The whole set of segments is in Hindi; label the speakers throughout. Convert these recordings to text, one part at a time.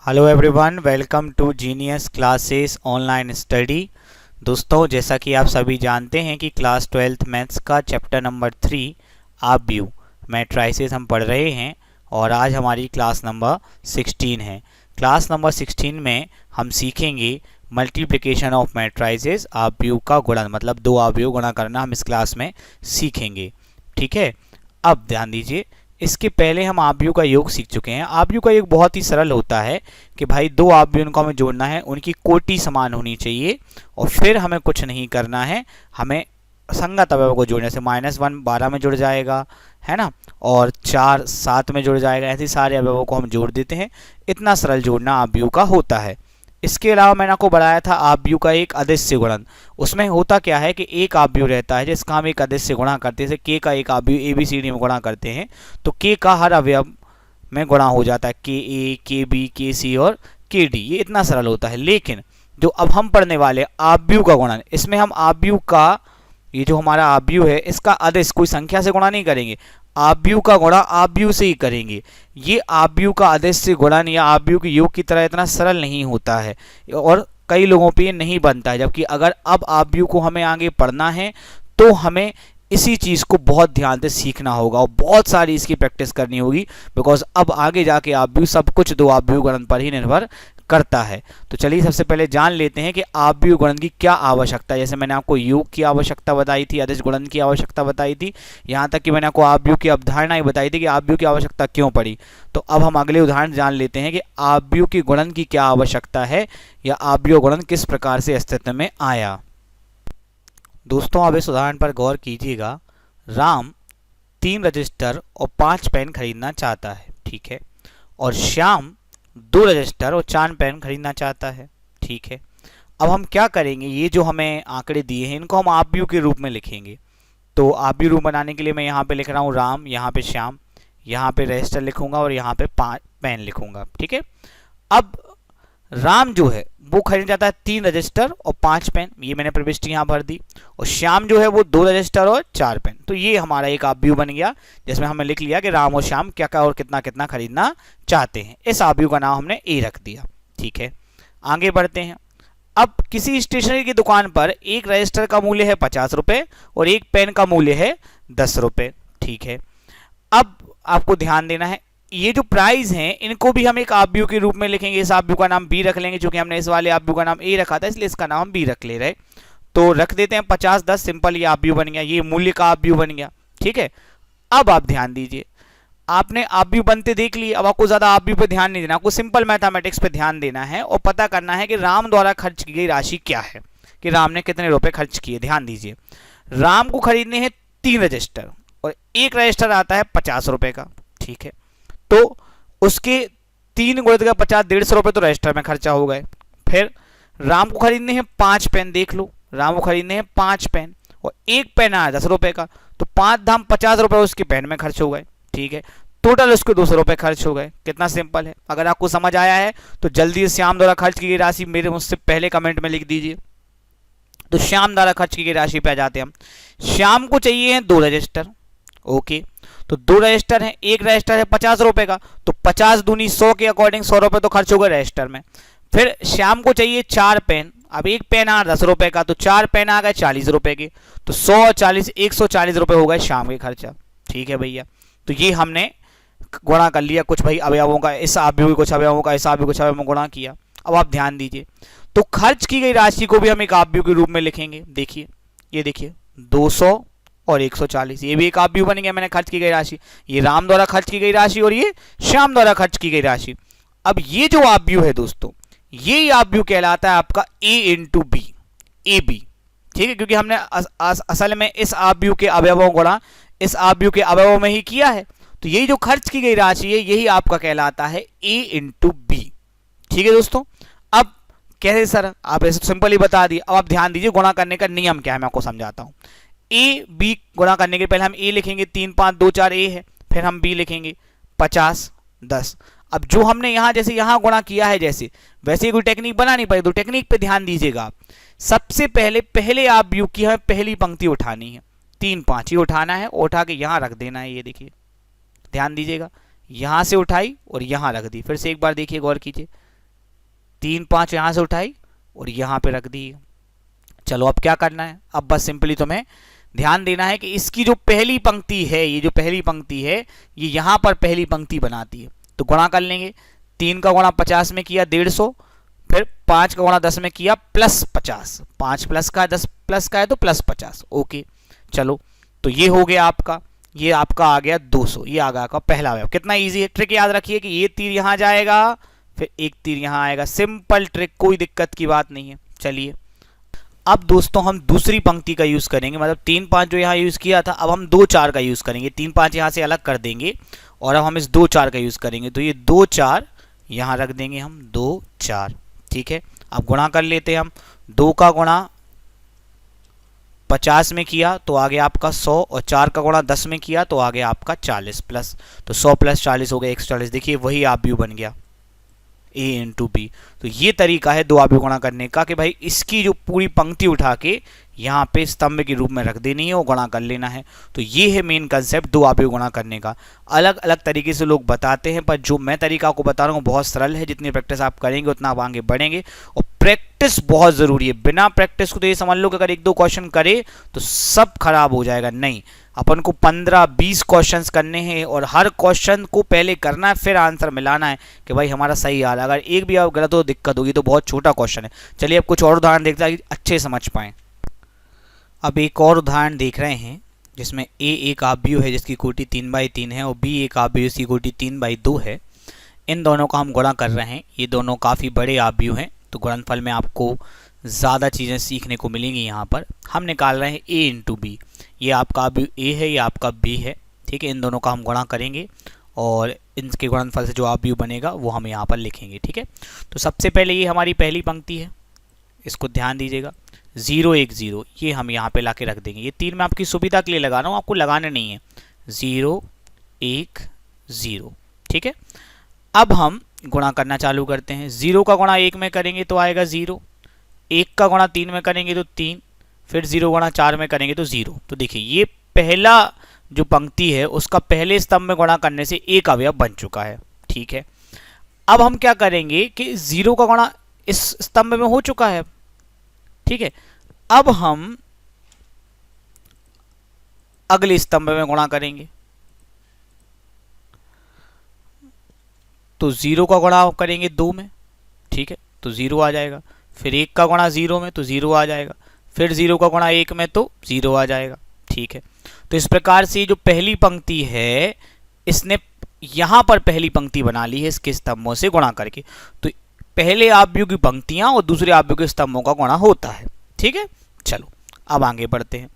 Speaker 1: Hello everyone, welcome to Genius Classes online study. दोस्तों, जैसा कि आप सभी जानते हैं कि क्लास 12th मैथ्स का चैप्टर नंबर 3 आप व्यू मैट्राइसेस हम पढ़ रहे हैं और आज हमारी क्लास नंबर 16 है। क्लास नंबर 16 में हम सीखेंगे मल्टीप्लिकेशन ऑफ मैट्राइसेस, आप व्यू का गुणन, मतलब दो आप व्यू गुणा करना हम इस क्लास में सीखेंगे। ठीक है, अब ध्यान दीजिए, इसके पहले हम आव्यूह का योग सीख चुके हैं। आव्यूह का योग बहुत ही सरल होता है कि भाई दो आव्यूह को हमें जोड़ना है, उनकी कोटि समान होनी चाहिए और फिर हमें कुछ नहीं करना है, हमें संगत अवयव को जोड़ने से -1 12 में जुड़ जाएगा, है ना, और 4 7 में जुड़ जाएगा। ऐसे सारे अवयवों को हम जोड़ देते हैं। इतना सरल जोड़ना आव्यूह का होता है। इसके अलावा मैंने आपको बताया था आव्यूह का एक अदिश्य गुणन। उसमें होता क्या है कि एक आव्यूह रहता है जिसका हम एक अदिश्य गुणा करते हैं, जैसे के का एक आव्यूह ABCD में गुणा करते हैं तो के का हर अवयव में गुणा हो जाता है, KA KB KC और KD। ये इतना सरल होता है। लेकिन जो अब हम पढ़ने वाले आव्यूह का गुणन, इसमें हम आव्यूह का, ये जो हमारा आव्यूह है इसका अदिश कोई संख्या से गुणा नहीं करेंगे, आव्यूह का गुणा आव्यूह से ही करेंगे। ये आव्यूह का अदिश से गुणन या आव्यूह के योग की तरह इतना सरल नहीं होता है और कई लोगों पे ये नहीं बनता है। जबकि अगर अब आव्यूह को हमें आगे पढ़ना है तो हमें इसी चीज़ को बहुत ध्यान से सीखना होगा और बहुत सारी इसकी प्रैक्टिस करनी होगी, बिकॉज अब आगे जाके आव्यूह सब कुछ दो आव्यूह गुणन पर ही निर्भर करता है। तो चलिए सबसे पहले जान लेते हैं कि आव्यूह गुणन की क्या आवश्यकता है। जैसे मैंने आपको योग की आवश्यकता बताई थी, अदिश गुणन की आवश्यकता बताई थी, यहाँ तक कि मैंने आपको आव्यूह की अवधारणा ही बताई थी कि आव्यूह की आवश्यकता क्यों पड़ी। तो अब हम अगले उदाहरण जान लेते हैं कि आव्यूह की गुणन की क्या आवश्यकता है या आव्यूह गुणन किस प्रकार से अस्तित्व में आया। दोस्तों, अब इस उदाहरण पर गौर कीजिएगा। राम 3 रजिस्टर और 5 पेन खरीदना चाहता है, ठीक है, और श्याम 2 रजिस्टर और 4 पेन खरीदना चाहता है, ठीक है। अब हम क्या करेंगे, ये जो हमें आंकड़े दिए हैं इनको हम आव्यूह के रूप में लिखेंगे। तो आव्यूह रूप बनाने के लिए मैं यहाँ पे लिख रहा हूँ राम, यहाँ पे श्याम, यहाँ पे रजिस्टर लिखूंगा और यहाँ पे 5 पेन लिखूंगा, ठीक है। अब राम जो है वो खरीदना चाहता है 3 रजिस्टर और 5 पेन, ये मैंने प्रविष्टि यहाँ भर दी, और श्याम जो है वो 2 रजिस्टर और 4 पेन। तो ये हमारा एक आव्यूह बन गया जिसमें हमने लिख लिया कि राम और श्याम क्या क्या और कितना कितना खरीदना चाहते हैं। इस आव्यूह का नाम हमने ए रख दिया, ठीक है। आगे बढ़ते हैं। अब किसी स्टेशनरी की दुकान पर एक रजिस्टर का मूल्य है 50 रुपये और एक पेन का मूल्य है 10 रुपये, ठीक है। अब आपको ध्यान देना है, ये जो प्राइस हैं इनको भी हम एक आव्यूह के रूप में लिखेंगे। इस आव्यूह का नाम बी रख लेंगे, क्योंकि हमने इस वाले आव्यूह का नाम ए रखा था इसलिए इसका नाम हम बी रख ले रहे। तो रख देते हैं 50 10, सिंपल ये आव्यूह बन गया, ये मूल्य का आव्यूह बन गया, ठीक है। अब आप ध्यान दीजिए, आपने आव्यूह बनते देख लिए। अब आपको ज्यादा आव्यूह पे ध्यान नहीं देना, आपको सिंपल मैथमेटिक्स पे ध्यान देना है और पता करना है कि राम द्वारा खर्च की गई राशि क्या है, कि राम ने कितने रुपए खर्च किए। ध्यान दीजिए, राम को खरीदने हैं 3 रजिस्टर और एक रजिस्टर आता है 50 रुपए का, ठीक है। तो उसके 3 गुणित का 50, 150 रुपए तो रजिस्टर में खर्चा हो गए। फिर राम को खरीदने हैं 5 पेन, देख लो, राम को खरीदने हैं 5 पेन और एक पेन आया 10 रुपए का, तो 5 धाम 50 रुपए उसके पेन में खर्च हो गए, ठीक है। टोटल उसके 200 रुपए खर्च हो गए। कितना सिंपल है। अगर आपको समझ आया है तो जल्दी से श्याम द्वारा खर्च की गई राशि मेरे मुझसे पहले कमेंट में लिख दीजिए। तो श्याम द्वारा खर्च की गई राशि पे आ जाते हैं हम। श्याम को चाहिए हैं 2 रजिस्टर, ओके, तो 2 रजिस्टर हैं, एक रजिस्टर है 50 रुपए का, तो 50 दूनी 100 के अकॉर्डिंग 100 रुपए तो खर्च हो गए रजिस्टर में। फिर श्याम को चाहिए 4 पेन, अब एक पेन आ 10 रुपए का, तो 4 पेन आ गए 40 रुपए के, तो 100 और 40 140 रुपए हो गए श्याम के खर्चा, ठीक है भैया। तो ये हमने गुणा कर लिया कुछ भाई अवयवों का, इस आव्यूह कुछ अवयवों का, इस आव्यूह कुछ अवयवों में गुणा किया। अब आप ध्यान दीजिए, तो खर्च की गई राशि को भी हम एक आव्यूह के रूप में लिखेंगे। देखिए, ये देखिए 200 और 140, ये भी एक आव्यूह बन गया। मैंने खर्च की गई राशि, ये राम द्वारा खर्च की गई राशि और ये श्याम द्वारा खर्च की गई राशि। अब ये जो आव्यूह है दोस्तों, ये आव्यूह कहलाता है आपका A into B, A B, ठीक है, क्योंकि हमने असल में इस आव्यूह के अवयवों गुणा इस आव्यूह के अवयवों में ही किया है। तो यही जो खर्च की गई राशि है यही आपका कहलाता है A इंटू बी, ठीक है दोस्तों। अब कैसे सर, आप ऐसे सिंपल ही बता दिए। अब आप ध्यान दीजिए, गुणा करने का नियम क्या है मैं आपको समझाता हूं। ए बी गुणा करने के पहले हम ए लिखेंगे, 3 5 2 4 ए है, फिर हम बी लिखेंगे 50 10। अब जो हमने यहां जैसे यहां गुणा किया है जैसे वैसे कोई टेक्निक बना नहीं पाई, तो टेक्निक पे ध्यान दीजिएगा आप। सबसे पहले आव्यूह की हमें पहली पंक्ति उठानी है, 3 5 ही उठाना है, उठा के यहां रख देना है। ये देखिए, ध्यान दीजिएगा, यहां से उठाई और यहां रख दी। फिर से एक बार देखिए, गौर कीजिए, 3 5 यहाँ से उठाई और यहाँ पे रख दी। चलो अब क्या करना है, अब बस सिंपली तुम्हें ध्यान देना है कि इसकी जो पहली पंक्ति है, ये जो पहली पंक्ति है ये यहाँ पर पहली पंक्ति बनाती है। तो गुणा कर लेंगे, 3 का गुणा 50 में किया 150, फिर 5 का गुणा 10 में किया प्लस 50, 5 प्लस का है 10 प्लस का है तो प्लस 50। ओके चलो, तो ये हो गया आपका, ये आपका आ गया 200, ये आ गया आपका पहला अवयव। कितना इजी है, ट्रिक याद रखिए कि ये तीर यहाँ जाएगा फिर एक तीर यहाँ आएगा, सिंपल ट्रिक, कोई दिक्कत की बात नहीं है। चलिए अब दोस्तों हम दूसरी पंक्ति का यूज करेंगे, मतलब 3 5 जो यहाँ यूज किया था, अब हम 2 4 का यूज करेंगे। 3 5 यहाँ से अलग कर देंगे और अब हम इस 2 4 का यूज करेंगे। तो ये 2 4 यहाँ रख देंगे हम, 2 4, ठीक है। अब गुणा कर लेते हैं हम, 2 का गुणा 50 में किया तो आ गया आपका 100 और 4 का गुणा 10 में किया तो आ गया आपका 40 प्लस, तो 100 प्लस 40 हो गया 140। देखिए वही आप बन गया a इंटू बी। तो ये तरीका है दो आव्यूह गुणा करने का कि भाई इसकी जो पूरी पंक्ति उठा के यहाँ पे स्तंभ के रूप में रख देनी है और गुणा कर लेना है। तो ये है मेन कंसेप्ट दो आव्यूह गुणा करने का। अलग अलग तरीके से लोग बताते हैं, पर जो मैं तरीका आपको बता रहा हूँ बहुत सरल है। जितनी प्रैक्टिस आप करेंगे उतना आप आगे बढ़ेंगे, और प्रैक्टिस बहुत ज़रूरी है। बिना प्रैक्टिस को तो ये समझ लो कि अगर 1-2 क्वेश्चन करे तो सब खराब हो जाएगा। नहीं, अपन को 15-20 क्वेश्चंस करने हैं और हर क्वेश्चन को पहले करना है फिर आंसर मिलाना है कि भाई हमारा सही आ रहा है। अगर एक भी आप गलत हो दिक्कत होगी। तो बहुत छोटा क्वेश्चन है। चलिए अब कुछ और उदाहरण देखते हैं अच्छे समझ पाएँ। अब एक और उदाहरण देख रहे हैं जिसमें a एक आव्यूह है जिसकी कोटि 3/3 है और b एक आव्यूह जिसकी कोटि 3/2 है। इन दोनों का हम गुणा कर रहे हैं। ये दोनों काफ़ी बड़े आव्यूह हैं तो गुणनफल में आपको ज़्यादा चीज़ें सीखने को मिलेंगी। यहाँ पर हम निकाल रहे हैं a इंटू बी। ये आपका आव्यूह a है, ये आपका b है, ठीक है। इन दोनों का हम गुणा करेंगे और इनके गुणनफल से जो आव्यूह बनेगा वो हम यहाँ पर लिखेंगे, ठीक है। तो सबसे पहले ये हमारी पहली पंक्ति है, इसको ध्यान दीजिएगा। 0 1 0 ये हम यहाँ पे ला के रख देंगे। ये तीन मैं आपकी सुविधा के लिए लगा रहा हूँ, आपको लगाने नहीं है। 0 1 0, ठीक है। अब हम गुणा करना चालू करते हैं। 0 का गुणा 1 में करेंगे तो आएगा 0, 1 का गुणा 3 में करेंगे तो 3, फिर 0 गुणा 4 में करेंगे तो 0। तो देखिए ये पहला जो पंक्ति है उसका पहले स्तंभ में गुणा करने से एक अवयव बन चुका है, ठीक है। अब हम क्या करेंगे कि 0 का गुणा इस स्तंभ में हो चुका है, ठीक है। अब हम अगले स्तंभ में गुणा करेंगे तो 0 का गुणा करेंगे 2 में, ठीक है, तो 0 आ जाएगा। फिर 1 का गुणा 0 में तो 0 आ जाएगा। फिर 0 का गुणा 1 में तो 0 आ जाएगा, ठीक है। तो इस प्रकार से जो पहली पंक्ति है इसने यहां पर पहली पंक्ति बना ली है इसके स्तंभों से गुणा करके। तो पहले आव्यूह की पंक्तियां और दूसरे आव्यूह के स्तंभों का गुणा होता है, ठीक है। चलो अब आगे बढ़ते हैं।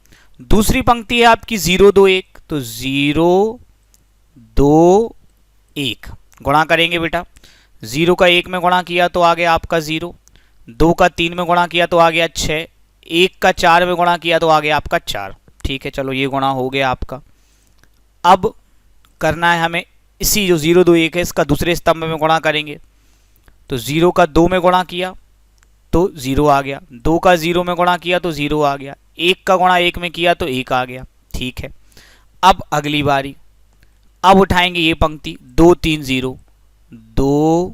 Speaker 1: दूसरी पंक्ति है आपकी 0 2 1, तो 0 2 1 गुणा करेंगे बेटा। 0 का 1 में गुणा किया तो आ गया आपका 0, 2 का 3 में गुणा किया तो आ गया 6, 1 का 4 में गुणा किया तो आ गया आपका 4, ठीक है। चलो ये गुणा हो गया आपका। अब करना है हमें इसी जो 0 2 1 है इसका दूसरे स्तंभ में गुणा करेंगे। तो 0 का 2 में गुणा किया तो 0 आ गया, 2 का 0 में गुणा किया तो 0 आ गया, 1 का गुणा 1 में किया तो 1 आ गया, ठीक है। अब अगली बारी, अब उठाएंगे ये पंक्ति 2 3 0 2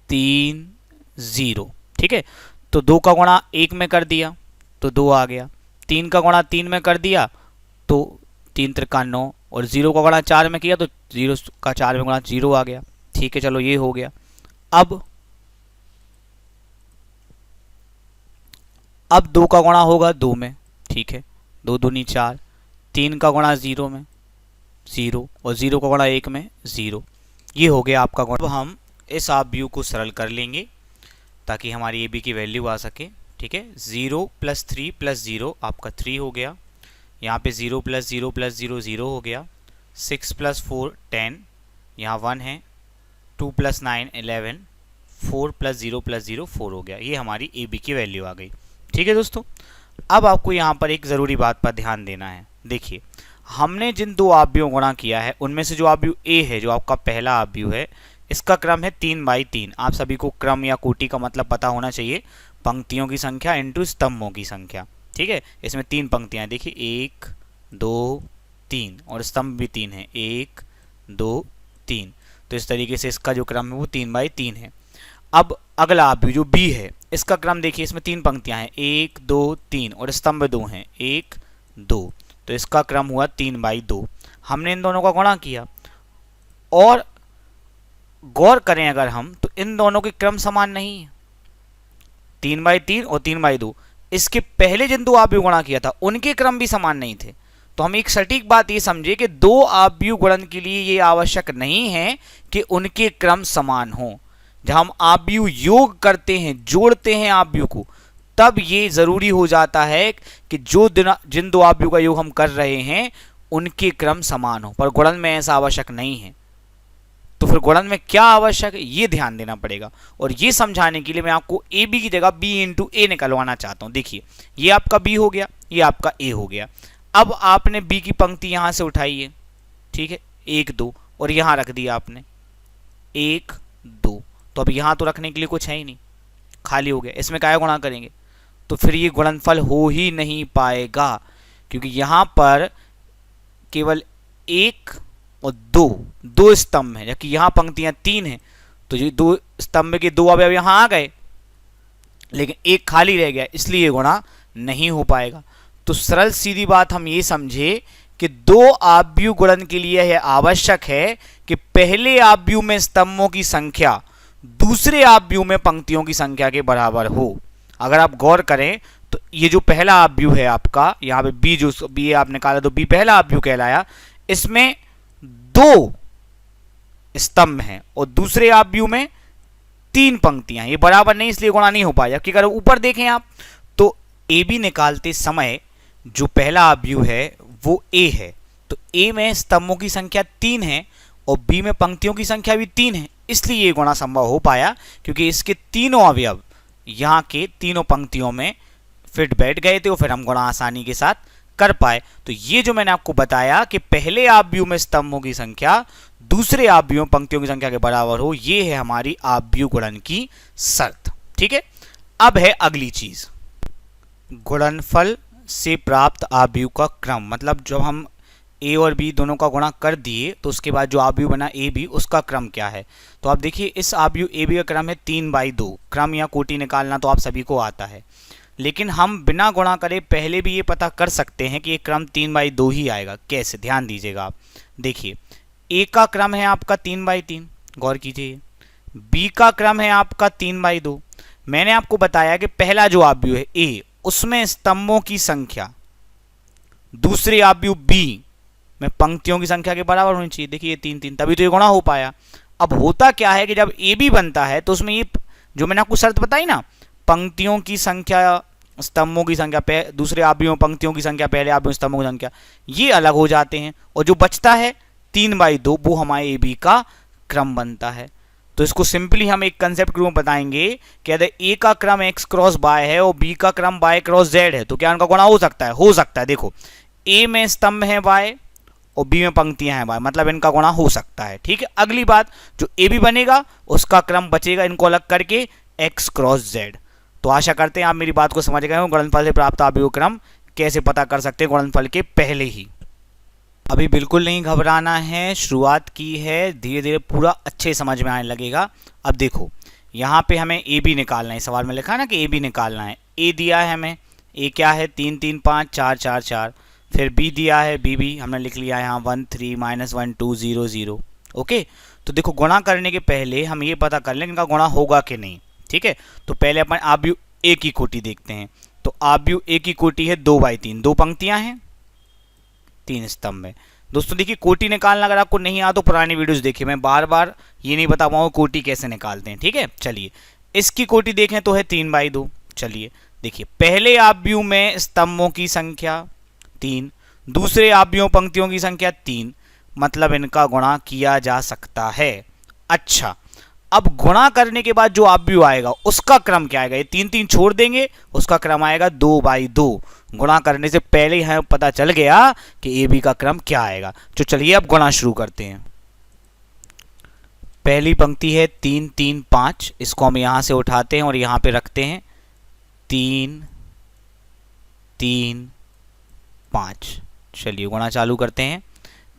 Speaker 1: 3 0, ठीक है। तो 2 का गुणा 1 में कर दिया तो 2 आ गया, 3 का गुणा 3 में कर दिया तो 3 त्रिका 9, और 0 का गुणा 4 में किया तो 0 का 4 में गुणा 0 आ गया, ठीक है। चलो ये हो गया। अब 2 का गुणा होगा 2 में, ठीक है, 2 दूनी 4, 3 का गुणा 0 में 0 और 0 का गुणा 1 में 0। ये हो गया आपका गुणा। अब हम इस आव्यूह को सरल कर लेंगे ताकि हमारी ए बी की वैल्यू आ सके, ठीक है। 0 + 3 + 0 आपका 3 हो गया। यहाँ पे 0 + 0 + 0 0 हो गया। 6 + 4 10, यहाँ 1 है। 2 + 9 11, 4 + 0 + 0 4 हो गया। ये हमारी ए बी की वैल्यू आ गई, ठीक है दोस्तों। अब आपको यहाँ पर एक ज़रूरी बात पर ध्यान देना है। देखिए हमने जिन दो आव्यूह गुणा किया है उनमें से जो आव्यूह ए है, जो आपका पहला आव्यूह है, इसका क्रम है 3/3। आप सभी को क्रम या कोटि का मतलब पता होना चाहिए, पंक्तियों की संख्या इंटू स्तंभों की संख्या, ठीक है। इसमें 3 पंक्तियाँ देखिए 1 2 3 और स्तंभ भी 3 है 1 2 3। तो इस तरीके से इसका जो क्रम है वो 3/3 है। अब अगला आप जो बी है इसका क्रम देखिए, इसमें 3 पंक्तियां हैं, 1 2 3 और स्तंभ 2 हैं, 1 2, तो इसका क्रम हुआ 3/2। हमने इन दोनों का गुणा किया और गौर करें अगर हम तो इन दोनों के क्रम समान नहीं है, 3/3 और 3/2। इसके पहले जिन दो आव्यूह गुणा किया था उनके क्रम भी समान नहीं थे। तो हम एक सटीक बात ये समझे कि दो आव्यूह गुणन के लिए ये आवश्यक नहीं है कि उनके क्रम समान हो। जब हम आव्यूह योग करते हैं, जोड़ते हैं आव्यूह को, तब ये जरूरी हो जाता है कि जिन दो आव्यूह का योग हम कर रहे हैं उनके क्रम समान हो, पर गुणन में ऐसा आवश्यक नहीं है। तो फिर गुणन में क्या आवश्यक है ये ध्यान देना पड़ेगा, और ये समझाने के लिए मैं आपको ए बी की जगह बी इंटू ए निकलवाना चाहता हूं। देखिए ये आपका बी हो गया, ये आपका ए हो गया। अब आपने बी की पंक्ति यहां से उठाई है, ठीक है, 1 2 और यहां रख दिया आपने 1 2, तो अब यहां तो रखने के लिए कुछ है ही नहीं, खाली हो गया। इसमें क्या गुणा करेंगे तो फिर ये गुणनफल हो ही नहीं पाएगा, क्योंकि यहां पर केवल 1 और 2 स्तंभ हैं, जबकि यहां पंक्तियां 3 हैं। तो ये 2 स्तंभ के 2 अवयव यहां आ गए, लेकिन एक खाली रह गया, इसलिए ये गुणा नहीं हो पाएगा। तो सरल सीधी बात हम ये समझे कि दो आव्यूह गुणन के लिए यह आवश्यक है कि पहले आव्यूह में स्तंभों की संख्या दूसरे आव्यूह में पंक्तियों की संख्या के बराबर हो। अगर आप गौर करें तो ये जो पहला आव्यूह है आपका, यहाँ पे बी जो बी आप निकाला तो बी पहला आव्यूह कहलाया, इसमें 2 स्तंभ हैं और दूसरे आव्यूह में 3 पंक्तियां, ये बराबर नहीं इसलिए गुणा नहीं हो पाया। जबकि अगर ऊपर देखें आप तो ए बी निकालते समय जो पहला आव्यूह है वो ए है, तो ए में स्तंभों की संख्या 3 है और बी में पंक्तियों की संख्या भी 3 है, इसलिए ये गुणा संभव हो पाया, क्योंकि इसके तीनों अवयव यहाँ के तीनों पंक्तियों में फिट बैठ गए थे और फिर हम गुणा आसानी के साथ कर पाए। तो ये जो मैंने आपको बताया कि पहले आव्यूह में स्तंभों की संख्या दूसरे आव्यूह पंक्तियों की संख्या के बराबर हो, ये है हमारी आव्यूह गुणन की शर्त। ठीक है, अब है अगली चीज, गुणनफल से प्राप्त आव्यूह का क्रम। मतलब जब हम ए और बी दोनों का गुणा कर दिए तो उसके बाद जो आव्यूह बना ए बी, उसका क्रम क्या है। तो आप देखिए इस आव्यूह ए बी का क्रम है 3/2। क्रम या कोटि निकालना तो आप सभी को आता है, लेकिन हम बिना गुणा करे पहले भी ये पता कर सकते हैं कि ये क्रम 3/2 ही आएगा। कैसे, ध्यान दीजिएगा आप। देखिए ए का क्रम है आपका 3/3, गौर कीजिए। बी का क्रम है आपका 3/2। मैंने आपको बताया कि पहला जो आव्यूह है ए, उसमें स्तंभों की संख्या दूसरे आव्यूह बी में पंक्तियों की संख्या के बराबर होनी चाहिए। देखिए ये 3 3, तभी तो ये गुणा हो पाया। अब होता क्या है कि जब ए बी बनता है तो उसमें ये जो मैंने आपको शर्त बताई ना, पंक्तियों की संख्या स्तंभों की संख्या दूसरे आव्यूह पंक्तियों की संख्या पहले आव्यूह स्तंभों की संख्या, ये अलग हो जाते हैं, और जो बचता है 3/2 वो हमारे ए बी का क्रम बनता है। तो इसको सिंपली हम एक कंसेप्ट के रूप में बताएंगे कि यदि ए का क्रम x क्रॉस y है और बी का क्रम y क्रॉस z है तो क्या उनका गुणा हो सकता है? हो सकता है। देखो ए में स्तंभ है y और बी में पंक्तियां हैं y, मतलब इनका गुणा हो सकता है। ठीक है, अगली बात, जो ए बी बनेगा उसका क्रम बचेगा इनको अलग करके x क्रॉस z। तो आशा करते हैं आप मेरी बात को समझ गए हो। गुणनफल से प्राप्त आव्यूह क्रम कैसे पता कर सकते हैं गुणनफल के पहले ही। अभी बिल्कुल नहीं घबराना है, शुरुआत की है, धीरे धीरे पूरा अच्छे समझ में आने लगेगा। अब देखो यहाँ पे हमें ए बी निकालना है, सवाल में लिखा है ना कि ए बी निकालना है। ए दिया है हमें, ए क्या है 3 3 5 4 4 4। फिर बी दिया है, बी भी हमने लिख लिया है यहाँ 1 3 -1 2 0 0। ओके, तो देखो गुणा करने के पहले हम ये पता कर लें इनका गुणा होगा कि नहीं। ठीक है, तो पहले अपन आव्यूह ए की कोटि देखते हैं। तो आव्यूह ए की कोटि है 2/3, 2 पंक्तियां हैं 3 स्तंभ है। दोस्तों देखिए कोटि निकालना अगर आपको नहीं आता तो पुरानी वीडियोस देखिए, मैं बार बार ये नहीं बता पाऊंगा कोटि कैसे निकालते हैं। ठीक है, चलिए इसकी कोटि देखें तो है 3/2। चलिए देखिए पहले आव्यूह में स्तंभों की संख्या 3, दूसरे आव्यूह पंक्तियों की संख्या 3, मतलब इनका गुणा किया जा सकता है। अच्छा, अब गुणा करने के बाद जो आव्यूह आएगा उसका क्रम क्या आएगा? ये 3 3 छोड़ देंगे, उसका क्रम आएगा 2/2। गुणा करने से पहले ही हमें पता चल गया कि ए बी का क्रम क्या आएगा। तो चलिए अब गुणा शुरू करते हैं। पहली पंक्ति है 3 3 5, इसको हम यहां से उठाते हैं और यहां पे रखते हैं 3 3 5। चलिए गुणा चालू करते हैं।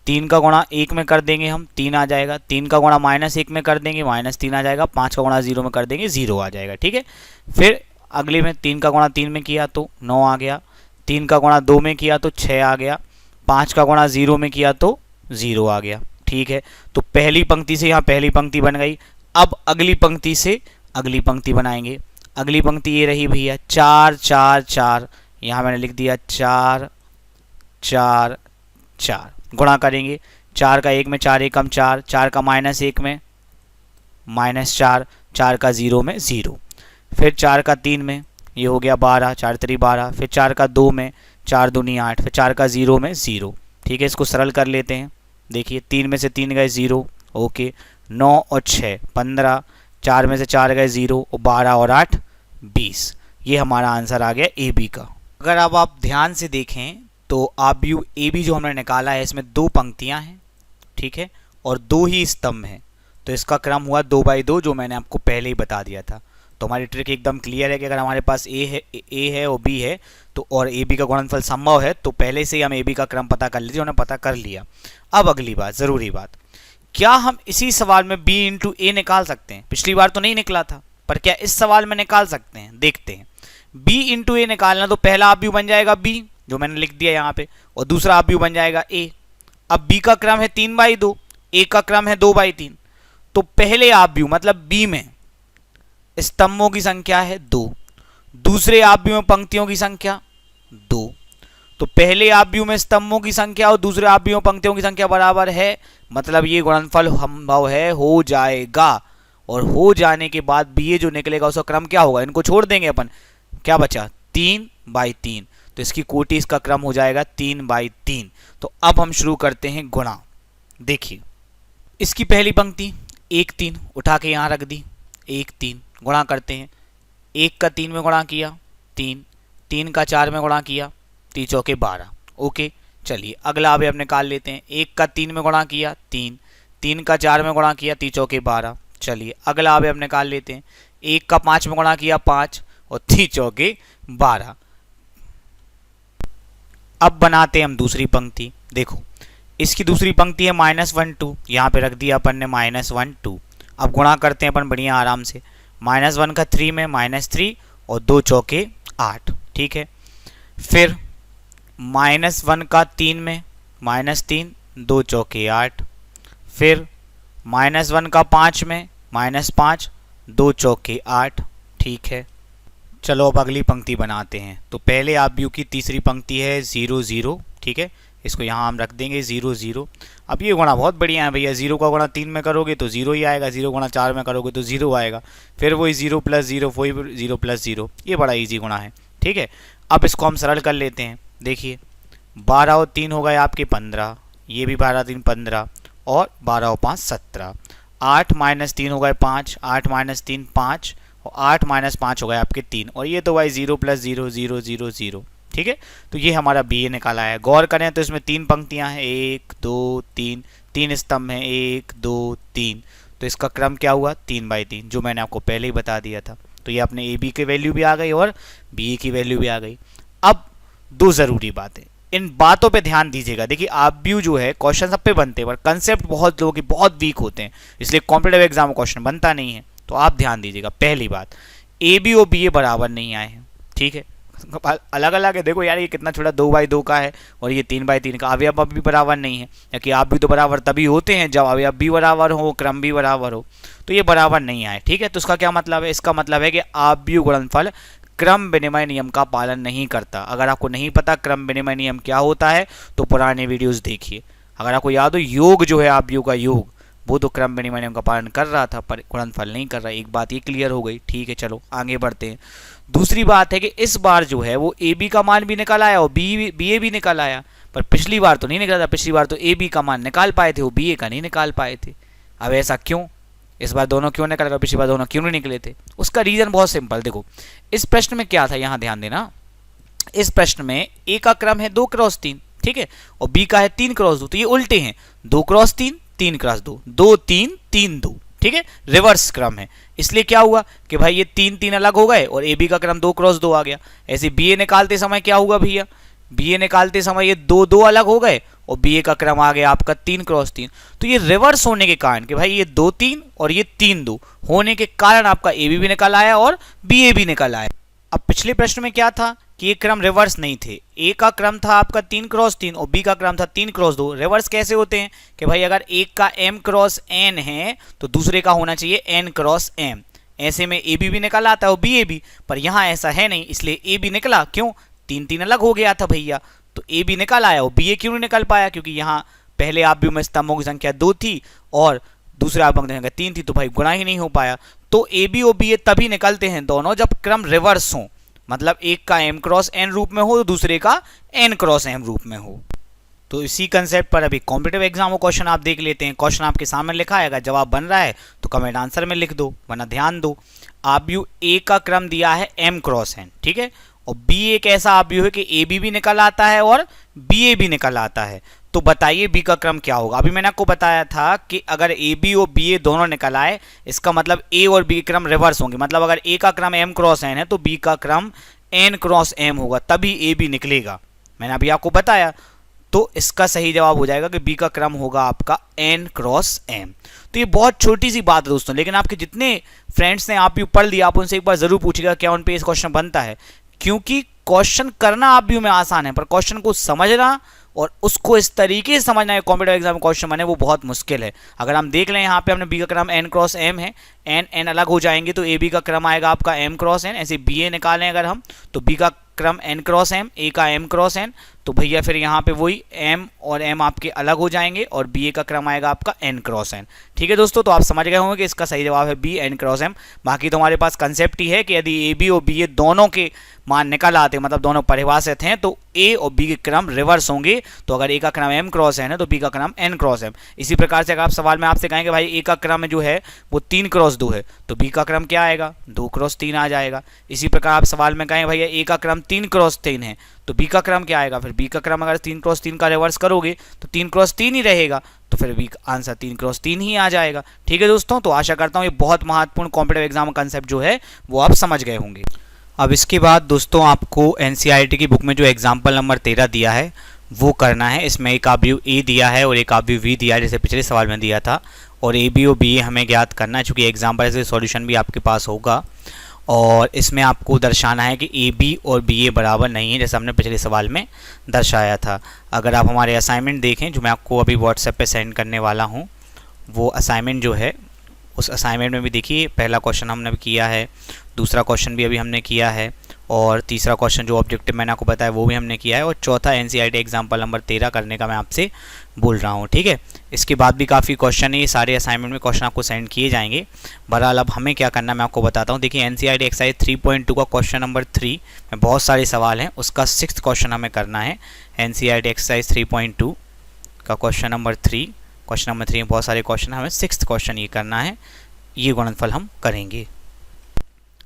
Speaker 1: 3 का गुणा 1 में कर देंगे हम, 3 आ जाएगा। 3 का गुणा -1 में कर देंगे, -3 आ जाएगा। 5 का गुणा 0 में कर देंगे, 0 आ जाएगा। ठीक है, फिर अगले में 3 का गुणा 3 में किया तो 9 आ गया। 3 का गुणा 2 में किया तो 6 आ गया। 5 का गुणा 0 में किया तो 0 आ गया। ठीक है, तो पहली पंक्ति से यहाँ पहली पंक्ति बन गई। अब अगली पंक्ति से अगली पंक्ति बनाएंगे। अगली पंक्ति ये रही भैया 4 4 4, यहाँ मैंने लिख दिया 4 4 4, गुणा करेंगे। 4 का 1 में 4 एकम 4, 4 का -1 में -4, 4 का 0 में 0, फिर 4 का 3 में ये हो गया 12, 4 3 12, फिर 4 का 2 में 4 दूनी 8, फिर 4 का 0 में 0। ठीक है, इसको सरल कर लेते हैं। देखिए 3 में से 3 गए 0, ओके। 9 और 6 15, 4 में से 4 गए 0, और 12 और 8 20। ये हमारा आंसर आ गया ए बी का। अगर अब आप ध्यान से देखें तो आव्यूह ए बी जो हमने निकाला है इसमें 2 पंक्तियां हैं, ठीक है, और 2 ही स्तंभ हैं, तो इसका क्रम हुआ 2 बाई 2, जो मैंने आपको पहले ही बता दिया था। तो हमारी ट्रिक एकदम क्लियर है कि अगर हमारे पास ए है और बी है तो और ए बी का गुणनफल संभव है तो पहले से ही हम ए बी का क्रम पता कर लीजिए, उन्हें पता कर लिया। अब अगली बात, ज़रूरी बात, क्या हम इसी सवाल में b इंटू ए निकाल सकते हैं? पिछली बार तो नहीं निकला था, पर क्या इस सवाल में निकाल सकते हैं? देखते हैं। b इंटू ए निकालना तो पहला आव्यूह बन जाएगा b, जो मैंने लिख दिया यहाँ पे, और दूसरा आव्यूह बन जाएगा a। अब b का क्रम है 3 बाई 2, a का क्रम है 2 बाई 3, तो पहले आव्यूह मतलब b में स्तंभों की संख्या है 2, दूसरे आव्यूह में पंक्तियों की संख्या 2। तो पहले आव्यूह में स्तंभों की संख्या और दूसरे आव्यूह में पंक्तियों की संख्या बराबर है, मतलब ये गुणनफल संभव है, हो जाएगा। और हो जाने के बाद भी ये जो निकलेगा उसका क्रम क्या होगा? इनको छोड़ देंगे अपन, क्या बचा? 3 बाई 3, तो इसकी कोटि इसका क्रम हो जाएगा 3 बाई 3। तो अब हम शुरू करते हैं गुणा। देखिए इसकी पहली पंक्ति 1 3 उठा के यहाँ रख दी, 1 3 गुणा करते हैं। 1 का 3 में गुणा किया 3, 3 का 4 में गुणा किया 3 चौके 12, ओके। चलिए अगला अवयव निकाल लेते हैं। 1 का 3 में गुणा किया 3, 3 का 4 में गुणा किया 3 चौके 12। चलिए अगला अवयव निकाल लेते हैं। 1 का 5 में गुणा किया 5 और 3 चौके 12। अब बनाते हैं हम दूसरी पंक्ति। देखो इसकी दूसरी पंक्ति है -1 2, यहाँ पे रख दिया अपन ने -1 2। अब गुणा करते हैं अपन बढ़िया आराम से। -1 का 3 में -3 और 2 चौके 8, ठीक है। फिर -1 का 3 में -3, 2 चौके 8। फिर -1 का 5 में -5, 2 चौके 8, ठीक है। चलो अब अगली पंक्ति बनाते हैं। तो पहले आव्यूह की तीसरी पंक्ति है 0 0, ठीक है, इसको यहाँ हम रख देंगे 0 0। अब ये गुणा बहुत बढ़िया है भैया, 0 का गुणा 3 में करोगे तो 0 ही आएगा, 0 गुणा 4 में करोगे तो 0 आएगा, फिर वही 0 प्लस 0, वही 0 प्लस 0। ये बड़ा इजी गुणा है, ठीक है। अब इसको हम सरल कर लेते हैं। देखिए 12 और 3 हो गए आपके 15, ये भी 12 3 15, और 12 और 5 17। 8 माइनस 3 हो गए 5, 8 माइनस 3 5, और 8 माइनस 5 हो गए आपके 3, और ये तो भाई 0 प्लस 0 0 0 0, ठीक है। तो ये हमारा बी ए निकाला है। गौर करें तो इसमें 3 पंक्तियां हैं, 1 2 3, 3 स्तंभ हैं, 1 2 3, तो इसका क्रम क्या हुआ? 3 बाई 3, जो मैंने आपको पहले ही बता दिया था। तो ये अपने ए बी की वैल्यू भी आ गई और बी ए की वैल्यू भी आ गई। अब 2 ज़रूरी बातें, इन बातों पे ध्यान दीजिएगा। देखिए आव्यूह जो है क्वेश्चन सब पे बनते हैं, पर कंसेप्ट बहुत लोगों के बहुत वीक होते हैं, इसलिए कॉम्पिटेटिव एग्जाम में क्वेश्चन बनता नहीं है। तो आप ध्यान दीजिएगा। पहली बात, ए बी और बी ए बराबर नहीं आए हैं, ठीक है, अलग अलग है। देखो यार ये कितना छोटा 2 बाई 2 का है और ये 3 बाई 3 का। अवयव भी बराबर नहीं है, क्योंकि आव्यूह तो बराबर तभी होते हैं जब अवयव भी बराबर हो, क्रम भी बराबर हो। तो ये बराबर नहीं आए, ठीक है। तो इसका क्या मतलब है? इसका मतलब है कि आव्यूह गुणनफल क्रम विनिमय नियम का पालन नहीं करता। अगर आपको नहीं पता क्रम विनिमय नियम क्या होता है तो पुराने वीडियोस देखिए। अगर आपको याद हो योग जो है आव्यूह का योग, वो तो क्रम विनिमय नियम का पालन कर रहा था पर गुणनफल नहीं कर रहा। एक बात ये क्लियर हो गई, ठीक है। चलो आगे बढ़ते हैं। दूसरी बात है कि इस बार जो है वो ए बी का मान भी निकल आया और बी ए भी निकल आया, पर पिछली बार तो नहीं निकला था। पिछली बार तो ए बी का मान निकाल पाए थे, वो बी ए का नहीं निकाल पाए थे। अब ऐसा क्यों? इस बार दोनों क्यों निकल गए, पिछली बार दोनों क्यों नहीं निकले थे? उसका रीजन बहुत सिंपल। देखो इस प्रश्न में क्या था, यहाँ ध्यान देना। इस प्रश्न में ए का क्रम है 2 क्रॉस 3, ठीक है, और बी का है 3 क्रॉस 2, तो ये उल्टे हैं, 2 क्रॉस 3 3 क्रॉस 2, 2 3 3 2, ठीक है, रिवर्स क्रम है। इसलिए क्या हुआ कि भाई ये 3 3 अलग हो गए और ए बी का क्रम 2 क्रॉस 2 आ गया। ऐसे बी ए निकालते समय क्या हुआ भैया बी ए निकालते समय ये दो दो अलग हो गए और बी ए का क्रम आ गया आपका 3 क्रॉस 3। तो ये रिवर्स होने के कारण कि भाई ये 2 3 और ये 3 2 होने के कारण आपका ए बी भी निकल आया और बी ए भी निकल आया। अब पिछले प्रश्न में क्या था कि ये क्रम रिवर्स नहीं थे, ए का क्रम था आपका 3 क्रॉस 3 और बी का क्रम था 3 क्रॉस 2। रिवर्स कैसे होते हैं कि भाई अगर एक का m क्रॉस n है तो दूसरे का होना चाहिए n क्रॉस m। ऐसे में ए भी निकल आता है और बी ए भी, पर यहाँ ऐसा है नहीं इसलिए ए भी निकला। क्यों? 3 3 अलग हो गया था भैया, तो ए भी निकल आया और बी ए क्यों नहीं निकल पाया? क्योंकि यहाँ पहले आव्यूह में स्तंभों की संख्या 2 थी और दूसरे आव्यूह की संख्या 3 थी, तो भाई गुणा ही नहीं हो पाया। तो ए बी और बी ए तभी निकलते हैं दोनों जब क्रम रिवर्स हो, मतलब एक का m क्रॉस n रूप में हो तो दूसरे का n क्रॉस m रूप में हो। तो इसी कंसेप्ट पर अभी कॉम्पिटिटिव एग्जाम को क्वेश्चन आप देख लेते हैं। क्वेश्चन आपके सामने लिखा है, अगर जवाब बन रहा है तो कमेंट आंसर में लिख दो, वरना ध्यान दो। आव्यूह ए का क्रम दिया है m क्रॉस n, ठीक है, और बी एक ऐसा आव्यूह है कि ए बी भी निकल आता है और बी ए भी निकल आता है। तो बताइए बी का क्रम क्या होगा? अभी मैंने आपको बताया था कि अगर ए बी और बी ए दोनों निकल आए इसका मतलब ए और बी क्रम रिवर्स होंगे, मतलब अगर ए का क्रम m क्रॉस n है तो बी का क्रम n क्रॉस m होगा, तभी ए बी निकलेगा। मैंने अभी आपको बताया, तो इसका सही जवाब हो जाएगा कि बी का क्रम होगा आपका n क्रॉस m। तो ये बहुत छोटी सी बात है दोस्तों, लेकिन आपके जितने फ्रेंड्स ने आप भी पढ़ लिया आप उनसे एक बार जरूर पूछिएगा क्या उन पे इस क्वेश्चन बनता है, क्योंकि क्वेश्चन करना आप भी में आसान है पर क्वेश्चन को समझना और उसको इस तरीके से समझना है कॉम्पिटिटिव एग्जाम में क्वेश्चन बने वो बहुत मुश्किल है। अगर हम देख लें यहाँ पे हमने बी का क्रम n क्रॉस m है, n अलग हो जाएंगे तो ए बी का क्रम आएगा आपका m क्रॉस n। ऐसे बी ए निकालें अगर हम तो बी का क्रम n क्रॉस m, ए का m क्रॉस n, तो भैया फिर यहाँ पे वही m और m आपके अलग हो जाएंगे और बी ए का क्रम आएगा आपका n क्रॉस n। ठीक है दोस्तों, तो आप समझ गए होंगे कि इसका सही जवाब है बी n क्रॉस m। बाकी तो हमारे पास कंसेप्ट ही है कि यदि ए बी और बी ए दोनों के मान निकल आते मतलब दोनों परिभाषित हैं तो ए और बी के क्रम रिवर्स होंगे। तो अगर ए का क्रम m क्रॉस n है तो बी का क्रम n क्रॉस m। इसी प्रकार से अगर आप सवाल में आपसे कहेंगे भाई ए का क्रम जो है वो 3 क्रॉस 2 है तो बी का क्रम क्या आएगा? 2 क्रॉस 3 आ जाएगा। इसी प्रकार आप सवाल में कहें भैया ए का क्रम 3 क्रॉस 3 है तो बी का क्रम क्या आएगा? फिर बी का क्रम अगर 3 क्रॉस 3 का रिवर्स करोगे तो 3 क्रॉस 3 ही रहेगा, तो फिर बी का आंसर 3 क्रॉस 3 ही आ जाएगा। ठीक है दोस्तों, तो आशा करता हूँ ये बहुत महत्वपूर्ण कॉम्पिटिटिव एग्जाम कंसेप्ट जो है वो आप समझ गए होंगे। अब इसके बाद दोस्तों आपको एनसीईआरटी की बुक में जो एग्जाम्पल नंबर 13 दिया है वो करना है। इसमें एक आव्यूह ए दिया है और एक आव्यूह वी दिया है जैसे पिछले सवाल में दिया था, और ए बी और बी ए हमें ज्ञात करना है। चूँकि एग्जाम्पल से सॉल्यूशन भी आपके पास होगा और इसमें आपको दर्शाना है कि ए बी और बी ए बराबर नहीं है जैसे हमने पिछले सवाल में दर्शाया था। अगर आप हमारे असाइनमेंट देखें जो मैं आपको अभी व्हाट्सएप पे सेंड करने वाला हूँ, वो असाइनमेंट जो है उस असाइनमेंट में भी देखिए पहला क्वेश्चन हमने भी किया है, दूसरा क्वेश्चन भी अभी हमने किया है और तीसरा क्वेश्चन जो ऑब्जेक्टिव मैंने आपको बताया वो भी हमने किया है, और चौथा एनसीईआरटी एग्जाम्पल नंबर 13 करने का मैं आपसे बोल रहा हूँ। ठीक है, इसके बाद भी काफ़ी क्वेश्चन है, ये सारे असाइनमेंट में क्वेश्चन आपको सेंड किए जाएंगे। बहरहाल अब हमें क्या करना है मैं आपको बताता हूँ। देखिए एनसीईआरटी एक्सरसाइज 3.2 का क्वेश्चन नंबर 3 में बहुत सारे सवाल हैं, उसका 6th क्वेश्चन हमें करना है। एनसीईआरटी एक्सरसाइज 3.2 का क्वेश्चन नंबर 3 में बहुत सारे क्वेश्चन हमें 6th क्वेश्चन ये करना है, ये गुणनफल हम करेंगे।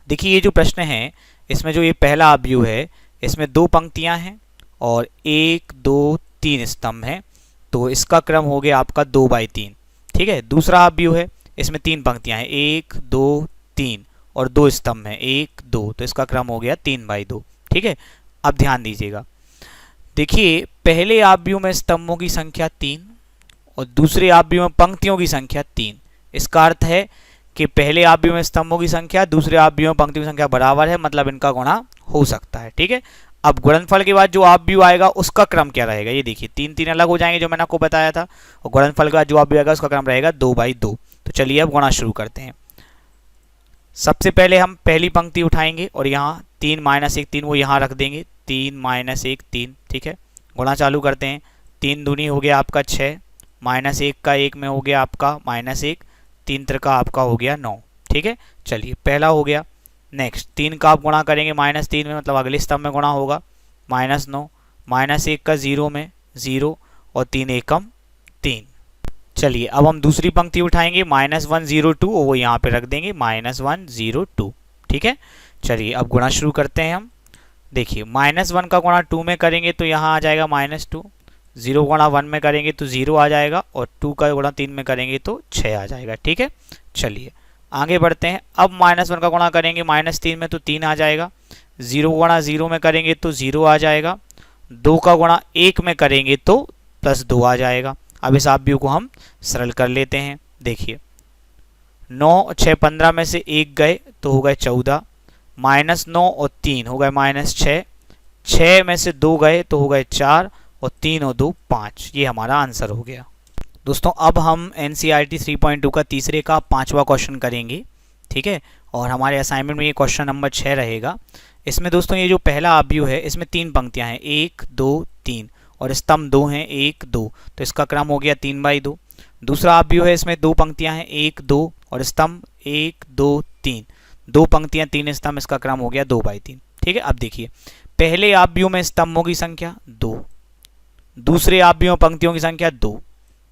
Speaker 1: देखिए ये जो प्रश्न है इसमें जो ये पहला आव्यूह है इसमें 2 पंक्तियां हैं और 1 2 3 स्तंभ हैं, तो इसका क्रम हो गया आपका 2/3। ठीक है, दूसरा आव्यूह है इसमें 3 पंक्तियां हैं 1 2 3 और 2 स्तंभ हैं 1 2, तो इसका क्रम हो गया 3/2। ठीक है, अब ध्यान दीजिएगा, देखिए पहले आव्यूह में स्तंभों की संख्या 3 और दूसरे आव्यूह में पंक्तियों की संख्या 3। इसका अर्थ है कि पहले आव्यूह में स्तंभों की संख्या दूसरे आव्यूह में पंक्तियों की संख्या बराबर है, मतलब इनका गुणा हो सकता है। ठीक है, अब गुणनफल के बाद जो आव्यूह आएगा उसका क्रम क्या रहेगा, ये देखिए 3 3 अलग हो जाएंगे जो मैंने आपको बताया था, और गुणनफल के बाद जो आव्यूह आएगा उसका क्रम रहेगा 2/2। तो चलिए अब गुणा शुरू करते हैं। सबसे पहले हम पहली पंक्ति उठाएंगे और यहाँ 3 - 1 3 वो यहाँ रख देंगे, 3 - 1 3। ठीक है, गुणा चालू करते हैं। 3 दूनी हो गया आपका 6, -1 का 1 में हो गया आपका -1, 3 त्रिका आपका हो गया 9। ठीक है, चलिए पहला हो गया। नेक्स्ट 3 का आप गुणा करेंगे -3 में, मतलब अगले स्तंभ में गुणा होगा -9, -1 का 0 में 0 और 3 एकम 3। चलिए अब हम दूसरी पंक्ति उठाएंगे -1 0 2 और वो यहाँ पे रख देंगे -1 0 2। ठीक है, चलिए अब गुणा शुरू करते हैं हम। देखिए -1 का गुणा 2 में करेंगे तो यहाँ आ जाएगा -2, 0 गुणा 1 में करेंगे तो 0 आ जाएगा और 2 का गुणा 3 में करेंगे तो 6 आ जाएगा। ठीक है, चलिए आगे बढ़ते हैं। अब -1 का गुणा करेंगे -3 में तो 3 आ जाएगा, 0 गुणा 0 में करेंगे तो 0 आ जाएगा, 2 का गुणा 1 में करेंगे तो +2 आ जाएगा। अब इस ऑब्यू को हम सरल कर लेते हैं। देखिए 9 और 6 15 में से 1 गए तो हो गए 14, -9 और 3 हो गए -6, 6 में से 2 गए तो हो गए 4 और 3 और 2 5। ये हमारा आंसर हो गया। दोस्तों अब हम NCERT 3.2 का तीसरे का 5वां क्वेश्चन करेंगे, ठीक है। और हमारे असाइनमेंट में ये क्वेश्चन नंबर 6 रहेगा। इसमें दोस्तों ये जो पहला ऑब्यू है इसमें 3 पंक्तियां हैं, 1 2 3, और स्तंभ 2 हैं 1 2, तो इसका क्रम हो गया 3/2। दूसरा ऑब्यू है, इसमें 2 पंक्तियां हैं 1 2 और स्तंभ 1 2 3, 2 पंक्तियां 3 स्तंभ, इसका क्रम हो गया 2/3, ठीक है। अब देखिए पहले ऑब्यू में स्तंभों की संख्या 2, दूसरे ऑब्यू में पंक्तियों की संख्या 2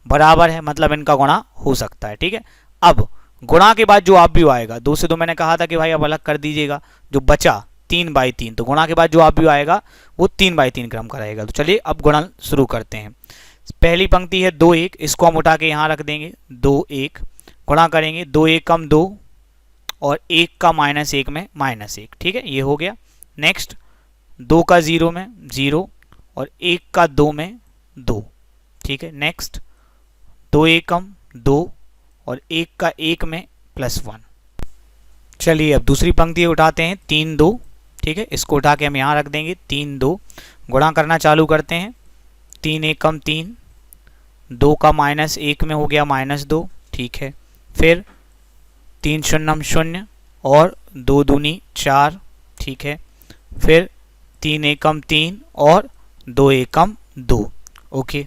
Speaker 1: बराबर है, मतलब इनका गुणा हो सकता है, ठीक है। अब गुणा के बाद जो ऑब्यू आएगा, 2 से 2 मैंने कहा था कि भाई अब अलग कर दीजिएगा, जो बचा 3/3, तो गुणा के बाद जो ऑब्यू आएगा वो 3/3 क्रम का रहेगा। तो चलिए अब गुणन शुरू करते हैं। पहली पंक्ति है 2 1, इसको हम उठा के यहाँ रख देंगे, 2 1 गुणा करेंगे, 2 1 कम 2 और 1 का -1 में -1, ठीक है, ये हो गया। नेक्स्ट 2 का 0 में 0 और 1 का 2 में 2, ठीक है। नेक्स्ट 2 1 कम 2 और 1 का 1 में +1। चलिए अब दूसरी पंक्ति उठाते हैं 3 2, ठीक है, इसको उठा के हम यहाँ रख देंगे, 3 2 गुणा करना चालू करते हैं, 3 1 कम 3, 2 का -1 में हो गया -2, ठीक है। फिर 3 0 0 और 2 दूनी 4, ठीक है। फिर 3 1 कम 3 और 2 1 कम 2, ओके।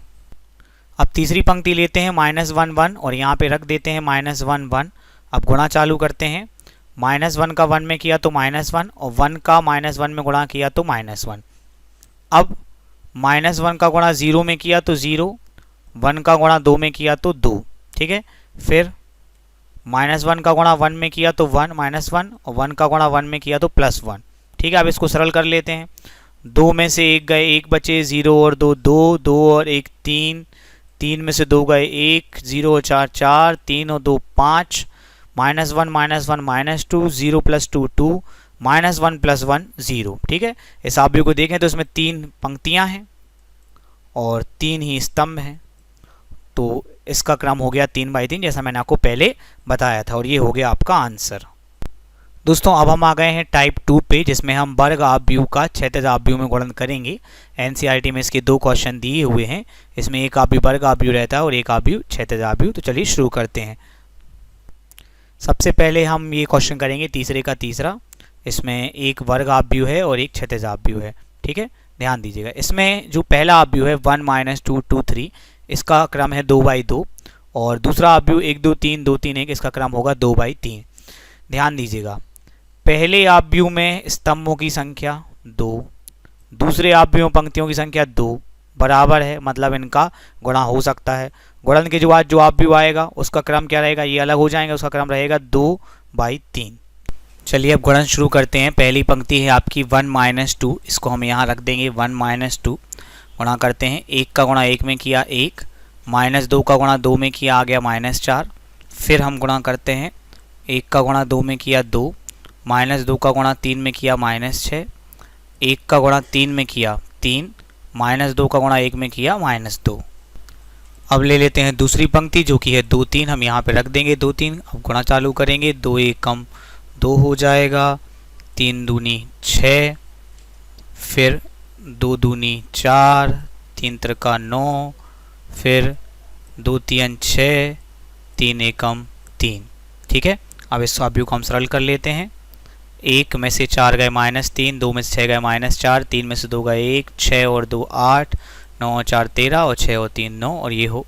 Speaker 1: अब तीसरी पंक्ति लेते हैं -1 1 और यहाँ पे रख देते हैं -1 1। अब गुणा चालू करते हैं, -1 का 1 में किया तो -1 और 1 का -1 में गुणा किया तो -1। अब -1 का गुणा 0 में किया तो 0, 1 का गुणा 2 में किया तो 2, ठीक है। फिर -1 का गुणा 1 में किया तो 1 -1 और 1 का गुणा 1 में किया तो +1, ठीक है। अब इसको सरल कर लेते हैं, 2 में से 1 गए, 1 बचे, 0 और 2 2, 2 और 1 3, 3 में से 2 गए 1, 0 और 4 4, 3 और 2 5, -1 -1 -2, 0 + 2 2, -1 + 1 0, ठीक है। इस ऑब्यू को देखें तो इसमें 3 पंक्तियां हैं और 3 ही स्तंभ हैं, तो इसका क्रम हो गया 3/3, जैसा मैंने आपको पहले बताया था, और ये हो गया आपका आंसर। दोस्तों अब हम आ गए हैं टाइप 2 पे, जिसमें हम वर्ग ऑब्यू का क्षैतिज ऑब्यू में गुणन करेंगे। NCERT में इसके 2 क्वेश्चन दिए हुए हैं, इसमें एक ऑब्यू वर्ग ऑब्यू रहता है और एक ऑब्यू क्षैतिज ऑब्यू। तो चलिए शुरू करते हैं। सबसे पहले हम ये क्वेश्चन करेंगे तीसरे का तीसरा, इसमें एक वर्ग ऑब्यू है और एक क्षैतिज ऑब्यू है, ठीक है, ध्यान दीजिएगा। इसमें जो पहला ऑब्यू है 1 -2 2 3, इसका क्रम है 2/2, और दूसरा ऑब्यू 1 2 3 2 3 1, इसका क्रम होगा 2/3। ध्यान दीजिएगा, पहले ऑब्यू में स्तंभों की संख्या 2, दूसरे ऑब्यू में पंक्तियों की संख्या 2 बराबर है, मतलब इनका गुणा हो सकता है। गुणन के बाद जो ऑब्यू आएगा उसका क्रम क्या रहेगा, ये अलग हो जाएंगे, उसका क्रम रहेगा 2/3। चलिए अब गुणन शुरू करते हैं। पहली पंक्ति है आपकी 1 -2, इसको हम यहाँ रख देंगे 1 -2। गुणा करते हैं, 1 का गुणा 1 में किया 1, -2 का गुणा 2 में किया आ गया -4। फिर हम गुणा करते हैं, 1 का गुणा 2 में किया 2, -2 का गुणा 3 में किया -6, 1 का गुणा 3 में किया 3, -2 का गुणा 1 में किया -2। अब ले लेते हैं दूसरी पंक्ति जो कि है 2 3, हम यहाँ पे रख देंगे 2 3। अब गुणा चालू करेंगे, 2 1 कम 2 हो जाएगा, 3 दूनी 6, फिर 2 दूनी 4, 3 त्रिका 9, फिर 2 3 6, 3 एकम 3, ठीक है। अब इस ऑब्यू को हम सरल कर लेते हैं, 1 में से 4 गए -3, 2 में से 6 गए -4, 3 में से 2 गए 1, 6 और 2 8, 9 और 4 13 और 6 और 3 9, और ये हो